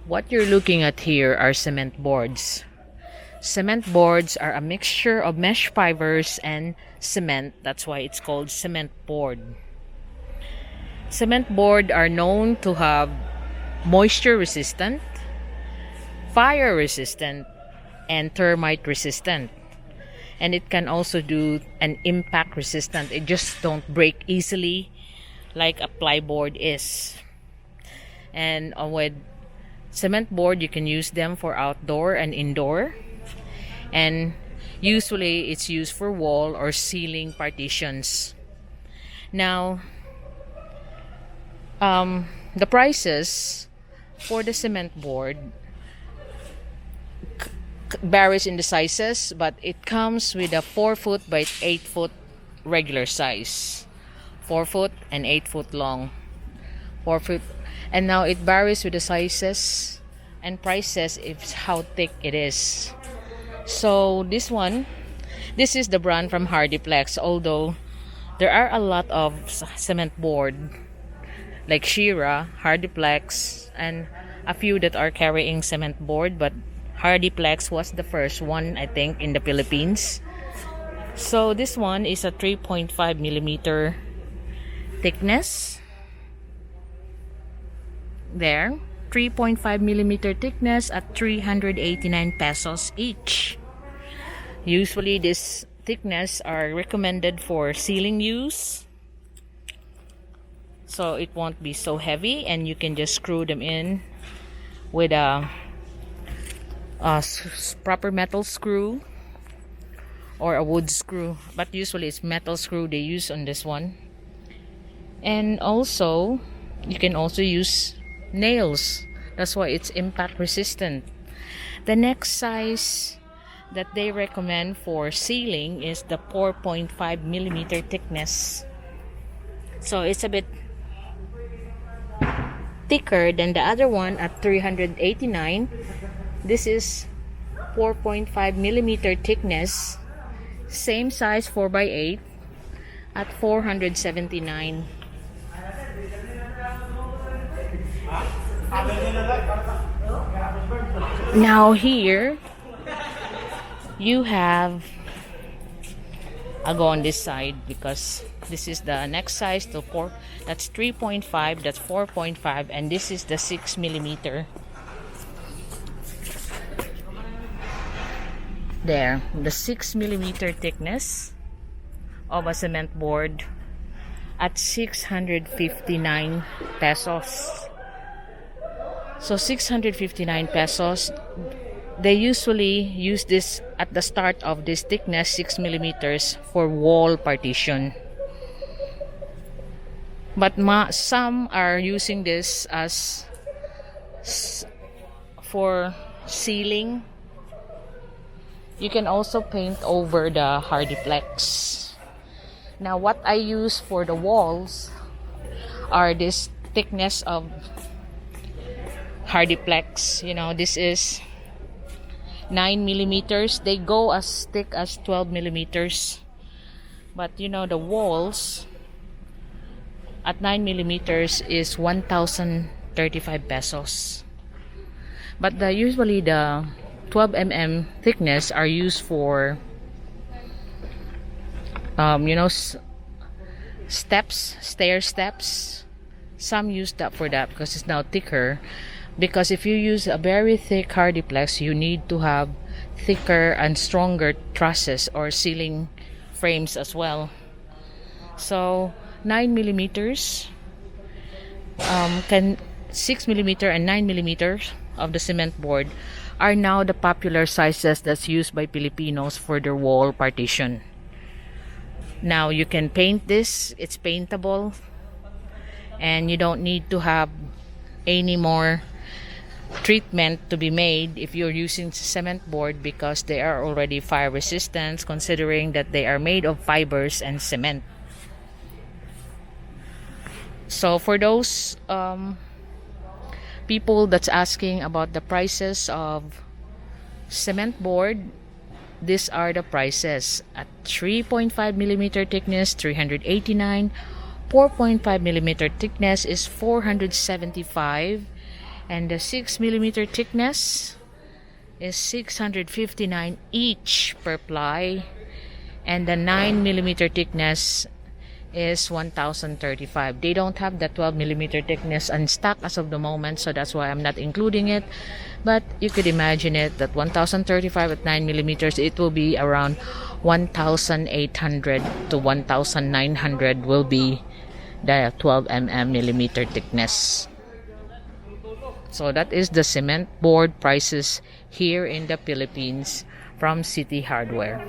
What you're looking at here are cement boards. Cement boards are a mixture of mesh fibers and cement. That's why it's called cement board. Cement board are known to have moisture resistant, fire resistant, and termite resistant. And it can also do an impact resistant. It just don't break easily like a plyboard is. And with cement board, you can use them for outdoor and indoor. And usually it's used for wall or ceiling partitions. Now, the prices for the cement board varies in the sizes, but it comes with a 4 foot by 8 foot regular size, 4 foot and 8 foot long, 4 foot. And now it varies with the sizes and prices if how thick it is. So this is the brand from Hardiflex, although there are a lot of cement board like Shira, Hardiflex, and a few that are carrying cement board, but Hardiflex was the first one, I think, in the Philippines. So this one is a 3.5 millimeter thickness. There, 3.5 millimeter thickness at 389 pesos each. Usually this thickness are recommended for ceiling use, so it won't be so heavy, and you can just screw them in with a proper metal screw or a wood screw, but usually it's metal screw they use on this one. And also you can also use nails, that's why it's impact resistant. The next size that they recommend for ceiling is the 4.5 millimeter thickness, so it's a bit thicker than the other one at 389. This is 4.5 millimeter thickness, same size 4 by 8 at 479. Now here you have, I'll go on this side because this is the next size to 4, that's 3.5, that's 4.5, and this is the 6 millimeter. There, the 6 millimeter thickness of a cement board at 659 pesos. So 659 pesos. They usually use this at the start of this thickness, 6 millimeters, for wall partition. But some are using this as for ceiling. You can also paint over the Hardiflex. Now what I use for the walls are this thickness of Hardiflex. You know, this is 9 millimeters. They go as thick as 12 millimeters. But you know, the walls at 9 millimeters is 1,035 pesos. But usually the 12 mm thickness are used for stair steps. Some use that for that because it's now thicker. Because if you use a very thick Hardiflex, you need to have thicker and stronger trusses or ceiling frames as well. So 9 millimeters, 6 millimeter and 9 millimeters of the cement board are now the popular sizes that's used by Filipinos for their wall partition. Now you can paint this, it's paintable, and you don't need to have any more treatment to be made if you're using cement board, because they are already fire resistant, considering that they are made of fibers and cement. So for those people that's asking about the prices of cement board, these are the prices. At 3.5 millimeter thickness, 389. 4.5 millimeter thickness is 475, And the 6mm thickness is 659 each per ply, and the 9mm thickness is 1,035. They don't have the 12mm thickness in stock as of the moment, so that's why I'm not including it. But you could imagine it that 1,035 at 9mm, it will be around 1,800 to 1,900 will be the 12mm thickness. So that is the cement board prices here in the Philippines from City Hardware.